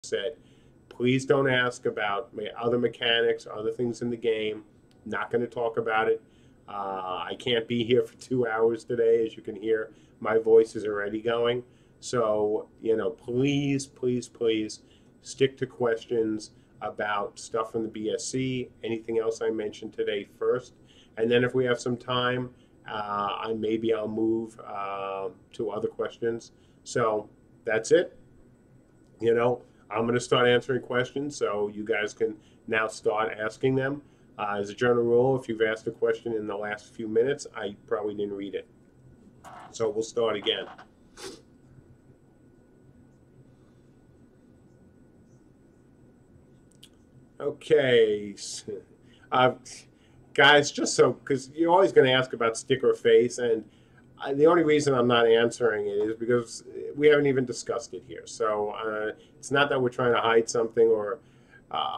said, please don't ask about other mechanics, other things in the game. Not going to talk about it. I can't be here for 2 hours today. As you can hear, my voice is already going. So, please, please, please stick to questions about stuff from the BSC, anything else I mentioned today first. And then if we have some time, maybe I'll move to other questions. So that's it. I'm going to start answering questions, so you guys can now start asking them. As a general rule, if you've asked a question in the last few minutes, I probably didn't read it. So we'll start again. Okay. Guys, just so, because you're always going to ask about sticker face, and the only reason I'm not answering it is because we haven't even discussed it here. So it's not that we're trying to hide something or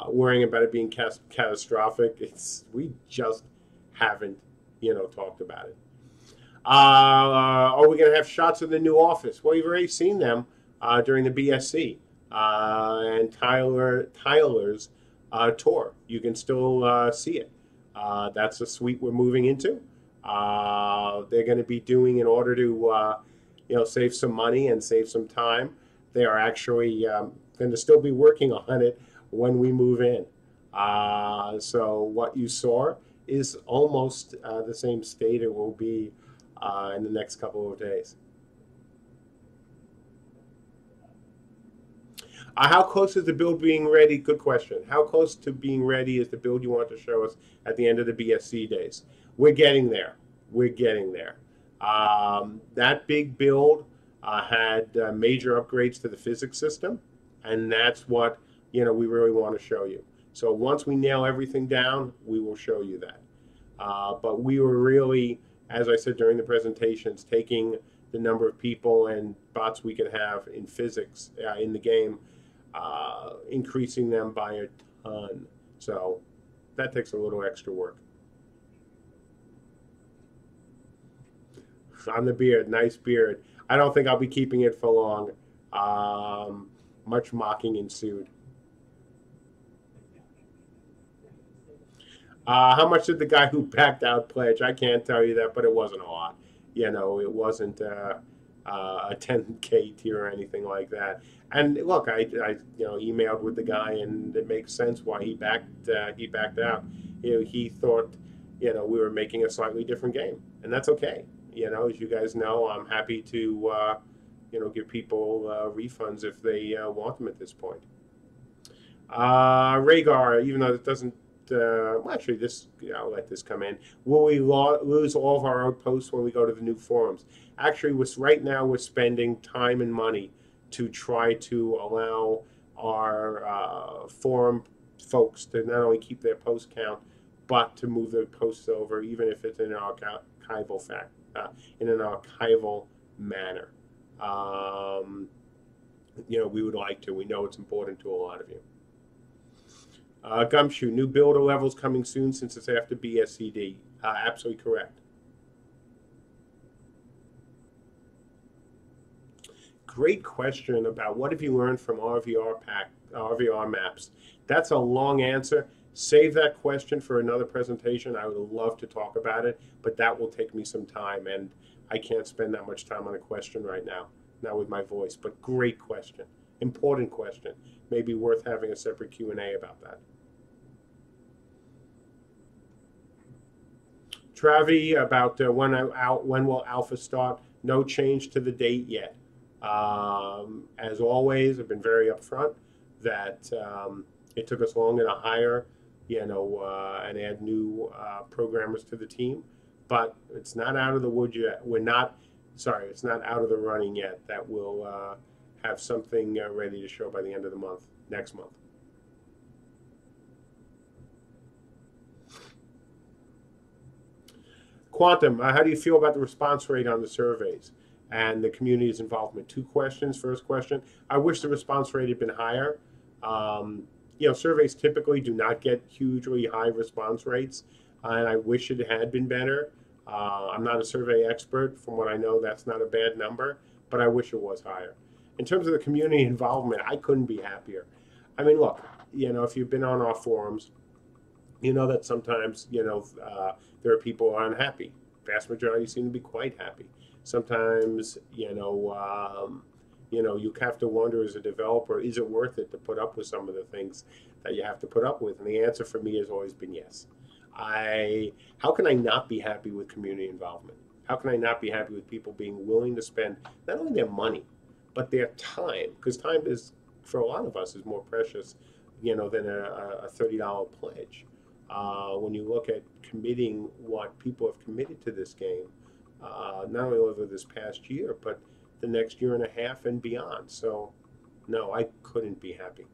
worrying about it being catastrophic. We just haven't, talked about it. Are we going to have shots of the new office? Well, you've already seen them during the BSC and Tyler's tour. You can still see it. That's the suite we're moving into. They're going to be doing, in order to save some money and save some time, they are actually going to still be working on it when we move in. So what you saw is almost the same state it will be in the next couple of days. How close is the build being ready? Good question. How close to being ready is the build you want to show us at the end of the BSC days? We're getting there. We're getting there. That big build had major upgrades to the physics system, and that's what we really want to show you. So once we nail everything down, we will show you that. But we were really, as I said during the presentations, taking the number of people and bots we could have in physics in the game, increasing them by a ton. So that takes a little extra work. On the beard, nice beard. I don't think I'll be keeping it for long. Much mocking ensued. How much did the guy who backed out pledge? I can't tell you that, but it wasn't a lot. It wasn't a 10K tier or anything like that. And look, I emailed with the guy, and it makes sense why he backed out. He thought we were making a slightly different game, and that's okay. As you guys know, I'm happy to give people refunds if they want them at this point. Rhaegar, even though it doesn't. Well, actually, I'll let this come in. Will we lose all of our outposts when we go to the new forums? Actually, right now we're spending time and money to try to allow our forum folks to not only keep their post count, but to move their posts over, even if it's in an archival manner. We would like to. We know it's important to a lot of you. Gumshoe, new builder levels coming soon since it's after BSCD. Absolutely correct. Great question about what have you learned from RVR maps. That's a long answer. Save that question for another presentation. I would love to talk about it, but that will take me some time, and I can't spend that much time on a question right now, not with my voice. But great question, important question. Maybe worth having a separate Q&A about that. Travi, about when will Alpha start? No change to the date yet. As always, I've been very upfront that it took us longer to hire, and add new programmers to the team, but it's not out of the woods yet. It's not out of the running yet. That we'll have something ready to show by the end of the month, next month. Quantum, how do you feel about the response rate on the surveys and the community's involvement? Two questions. First question, I wish the response rate had been higher. Surveys typically do not get hugely high response rates, and I wish it had been better. I'm not a survey expert. From what I know, that's not a bad number, but I wish it was higher. In terms of the community involvement, I couldn't be happier. I mean, look, if you've been on our forums, you know that sometimes, there are people who are unhappy. Vast majority seem to be quite happy. Sometimes, you have to wonder as a developer, is it worth it to put up with some of the things that you have to put up with? And the answer for me has always been yes. How can I not be happy with community involvement? How can I not be happy with people being willing to spend not only their money, but their time? Because time is, for a lot of us, is more precious, than a $30 pledge. When you look at committing what people have committed to this game, not only over this past year, but the next year and a half and beyond. So, no, I couldn't be happy.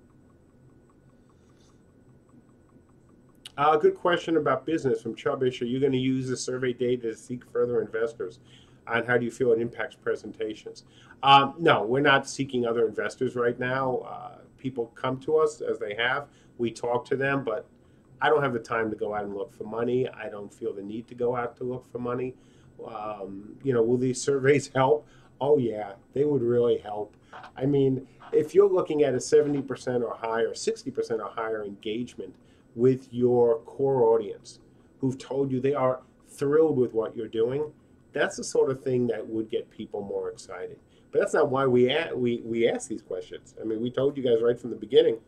Good question about business from Chubby. Are you going to use the survey data to seek further investors? And how do you feel it impacts presentations? No, we're not seeking other investors right now. People come to us as they have. We talk to them, but I don't have the time to go out and look for money. I don't feel the need to go out to look for money. Will these surveys help? Oh, yeah, they would really help. I mean, if you're looking at a 70% or higher, 60% or higher engagement with your core audience who've told you they are thrilled with what you're doing, that's the sort of thing that would get people more excited. But that's not why we ask these questions. I mean, we told you guys right from the beginning,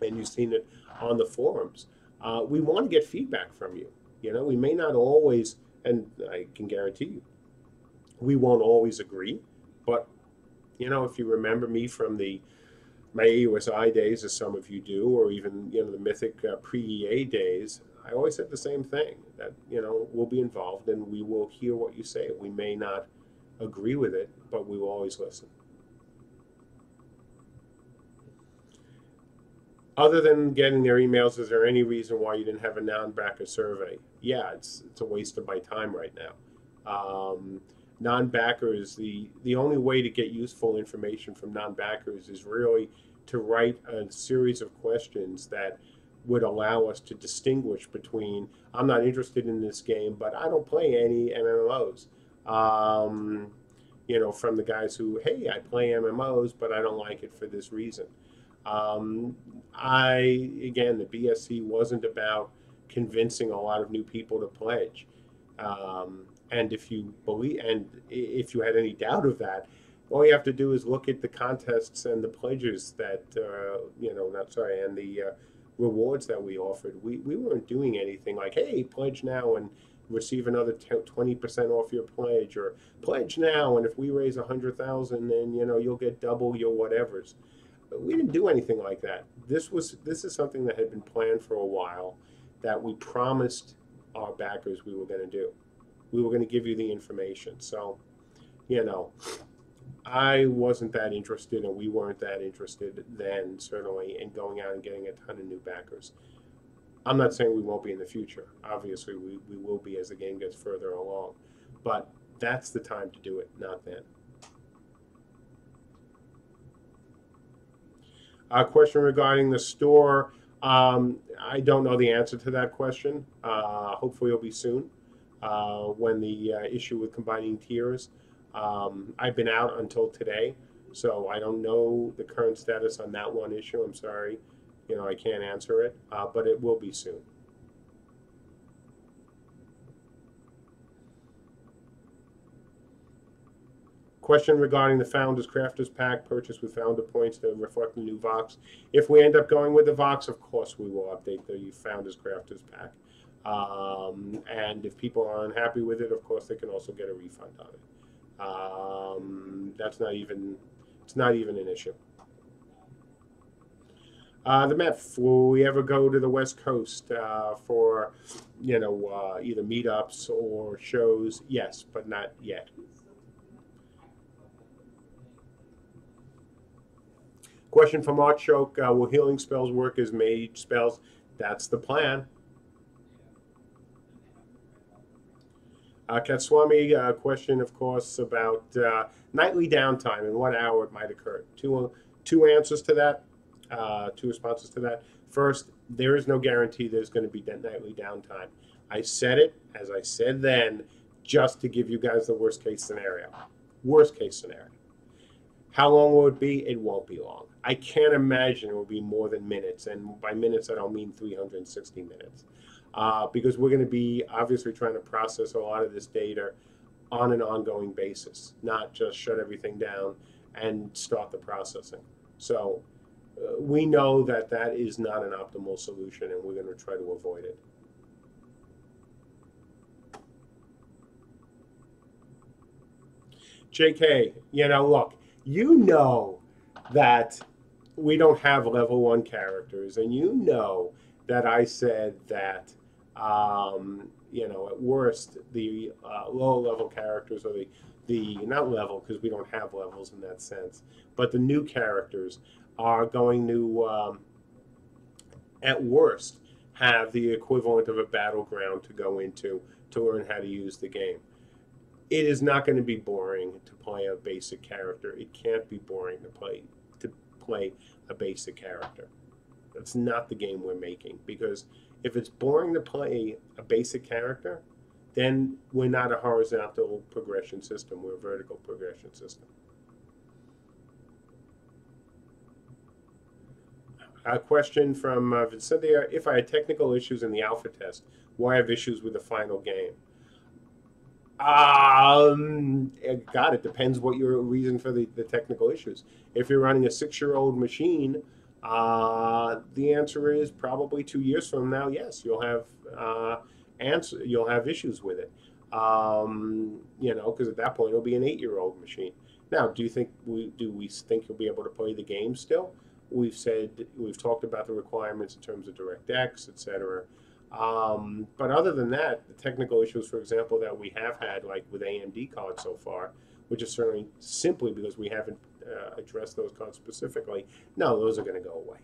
and you've seen it on the forums. We want to get feedback from you. We may not always, and I can guarantee you, we won't always agree. But, if you remember me from my AUSI days, as some of you do, or even, the mythic pre-EA days, I always said the same thing, that, we'll be involved and we will hear what you say. We may not agree with it, but we will always listen. Other than getting their emails, is there any reason why you didn't have a non-backer survey? Yeah, it's a waste of my time right now. Non-backers, the only way to get useful information from non-backers is really to write a series of questions that would allow us to distinguish between, I'm not interested in this game, but I don't play any MMOs. From the guys who, hey, I play MMOs, but I don't like it for this reason. Again, the BSC wasn't about convincing a lot of new people to pledge. And if you had any doubt of that, all you have to do is look at the contests and the pledges that, and the rewards that we offered. We weren't doing anything like, hey, pledge now and receive another 20% off your pledge, or pledge now and if we raise 100,000, then you'll get double your whatevers. But we didn't do anything like that. This is something that had been planned for a while, that we promised our backers we were going to do. We were going to give you the information. So, I wasn't that interested, and we weren't that interested then, certainly, in going out and getting a ton of new backers. I'm not saying we won't be in the future. Obviously, we will be as the game gets further along. But that's the time to do it, not then. A question regarding the store. I don't know the answer to that question. Hopefully it'll be soon, when the issue with combining tiers. I've been out until today, so I don't know the current status on that one issue. I'm sorry. I can't answer it, but it will be soon. Question regarding the Founders Crafters Pack purchase with Founder Points to reflect the new Vox. If we end up going with the Vox, of course we will update the Founders Crafters Pack. And if people are unhappy with it, of course they can also get a refund on it. It's not even an issue. The MEF, will we ever go to the West Coast for, either meetups or shows? Yes, but not yet. Question from Artchoke, will healing spells work as mage spells? That's the plan. Katswami, question, of course, about nightly downtime and what hour it might occur. Two answers to that, two responses to that. First, there is no guarantee there's going to be nightly downtime. I said it, as I said then, just to give you guys the worst case scenario. Worst case scenario. How long will it be? It won't be long. I can't imagine it will be more than minutes, and by minutes I don't mean 360 minutes, because we're going to be obviously trying to process a lot of this data on an ongoing basis, not just shut everything down and start the processing. So we know that that is not an optimal solution, and we're going to try to avoid it. JK, look, you know that we don't have level 1 characters, and you know that I said that, at worst, the lower level characters, or the not level, because we don't have levels in that sense, but the new characters are going to, at worst, have the equivalent of a battleground to go into to learn how to use the game. It is not going to be boring to play a basic character. It can't be boring to play a basic character. That's not the game we're making, because if it's boring to play a basic character, then we're not a horizontal progression system. We're a vertical progression system. A question from Vincentia: if I had technical issues in the alpha test, why have issues with the final game? God, it depends what your reason for the technical issues. If you're running a 6-year-old machine, the answer is probably 2 years from now, yes, you'll have you'll have issues with it. Because at that point it'll be an 8-year-old machine. Now, do we think you'll be able to play the game still? We've talked about the requirements in terms of DirectX, etc. But other than that, the technical issues, for example, that we have had, like with AMD cards so far, which is certainly simply because we haven't addressed those cards specifically, no, those are going to go away.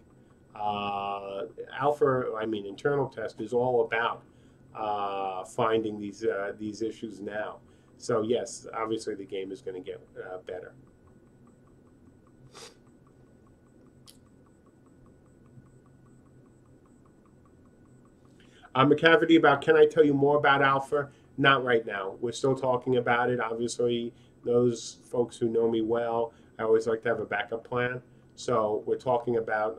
Internal test is all about finding these issues now. So yes, obviously the game is going to get better. McCavity about, can I tell you more about alpha? Not right now. We're still talking about it. Obviously, those folks who know me well, I always like to have a backup plan. So we're talking about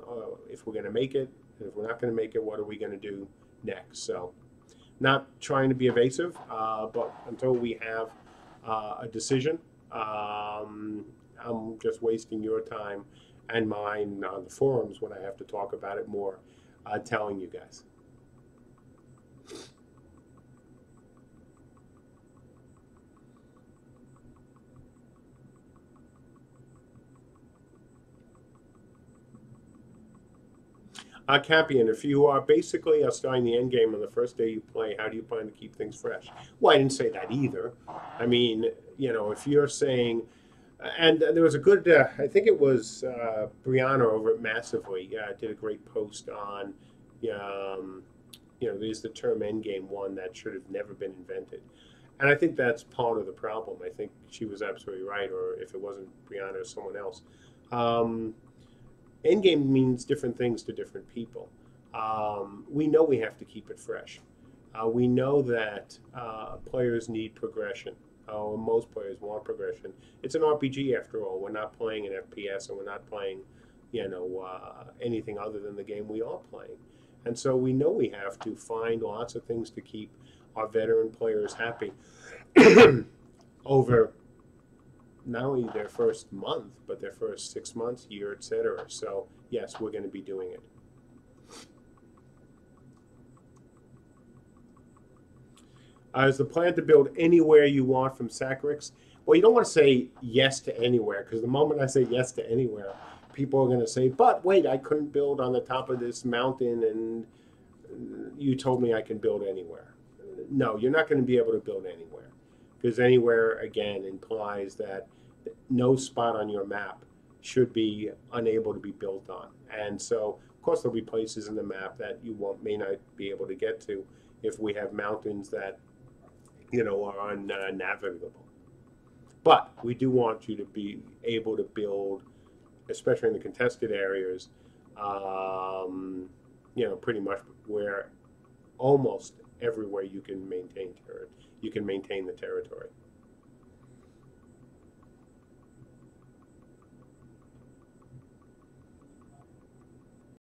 if we're going to make it, and if we're not going to make it, what are we going to do next? So not trying to be evasive, but until we have a decision, I'm just wasting your time and mine on the forums when I have to talk about it more, telling you guys. Campion, if you are basically starting the end game on the first day you play, how do you plan to keep things fresh? Well, I didn't say that either. I mean, if you're saying, and there was a good, I think it was Brianna over at Massively did a great post on, there's the term endgame one that should have never been invented. And I think that's part of the problem. I think she was absolutely right, or if it wasn't Brianna or someone else. Endgame means different things to different people. We know we have to keep it fresh. We know that players need progression. Most players want progression. It's an RPG after all. We're not playing an FPS, and we're not playing, anything other than the game we are playing. And so we know we have to find lots of things to keep our veteran players happy over not only their first month, but their first 6 months, year, etc. So yes, we're going to be doing it. Is the plan to build anywhere you want from Sacrix? Well, you don't want to say yes to anywhere, because the moment I say yes to anywhere, people are going to say, but wait, I couldn't build on the top of this mountain, and you told me I can build anywhere. No, you're not going to be able to build anywhere, because anywhere, again, implies that no spot on your map should be unable to be built on. And so, of course, there'll be places in the map that you may not be able to get to if we have mountains that are unnavigable. But we do want you to be able to build, especially in the contested areas, pretty much where almost everywhere you can maintain the territory.